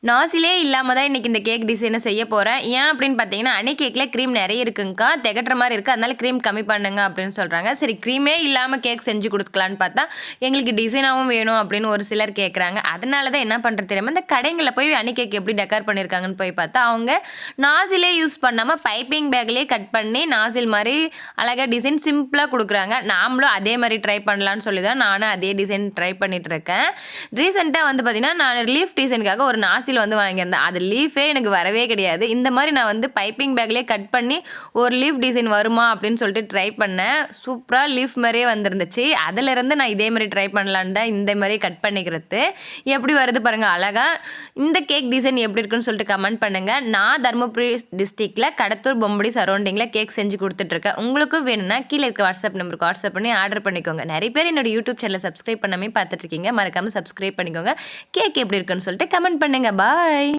நாசிலே இல்லாம தான் இன்னைக்கு இந்த கேக் டிசைனை செய்ய போறேன். ஏன் அப்படின்னு பார்த்தீங்கன்னா, அணி கேக்ல கிரீம் நெறைய இருக்குங்க்கா. திகட்டுற மாரி இருக்கு. அதனால கிரீம் கம்மி பண்ணுங்க அப்படின்னு சொல்றாங்க. சரி கிரீமே இல்லாம கேக் செஞ்சு குடுக்கலான்னு பார்த்தா, எங்களுக்கு டிசைனாவும் வேணும் அப்படின்னு ஒரு சிலர் கேட்குறாங்க. அதனால தான் என்ன பண்றது தெரியாம, இந்த கடைங்கள்ல போய் அணி கேக் எப்படி டெக்கர் பண்ணியிருக்காங்கன்னு போய் பார்த்தா, அவங்க நாசிலே யூஸ் பண்ணாம பைப்பிங் பேக்லயே கட் பண்ணி நாசில் மாரி அழகா டிசைன் சிம்பிளா குடுக்குறாங்க. நாமளும் அதே மாரி ட்ரை பண்ணலான்னு சொல்லி தான் நானும் அதே டிசைன் ட்ரை பண்ணிட்டு இருக்கேன். ரீசென்ட்டா வந்து பார்த்தீங்கன்னா, நான் லீஃப் டிசைனுக்காக ஒரு நாசில் வந்து வாங்கியிருந்தேன். அது லீஃபே எனக்கு வரவே கிடையாது. இந்த மாரி நான் வந்து பைப்பிங் பேக்லயே கட் பண்ணி ஒரு லீஃப் டிசைன் வருமா அப்படின்னு சொல்லிட்டு ட்ரை பண்ணேன். சூப்பரா லீஃப் மாரியே வந்திருந்துச்சு. அதிலிருந்து நான் இதே மாரி ட்ரை பண்ணலான்னு தான் இந்த மாரி கட் பண்ணிக்கிறது. எப்படி வருது பாருங்க அழகா. இந்த கேக் டிசைன் எப்படி இருக்குன்னு சொல்லிட்டு கமெண்ட் பண்ணுங்க. நான் தர்மபுரி டிஸ்ட்ரிக்ட்ல கடத்தூர் பொம்படி சரௌண்டிங்ல கேக் செஞ்சு குடுத்துட்டுருக்கேன். உங்களுக்கும் வேணும்னா கீழ இருக்க வாட்ஸ்அப் நம்பருக்கு வாட்ஸ்அப் பண்ணி ஆர்டர் பண்ணிக்கோங்க. நெறைய பேர் என்னோட யூடியூப் சேனல சப்ஸ்கிரைப் பண்ணாமயே பார்த்துட்டு இருக்கீங்க. மறக்காம சப்ஸ்கிரைப் பண்ணிக்கோங்க. கேக் எப்படி இருக்குன்னு சொல்லிட்டு கமெண்ட் பண்ணுங்க. பாய்.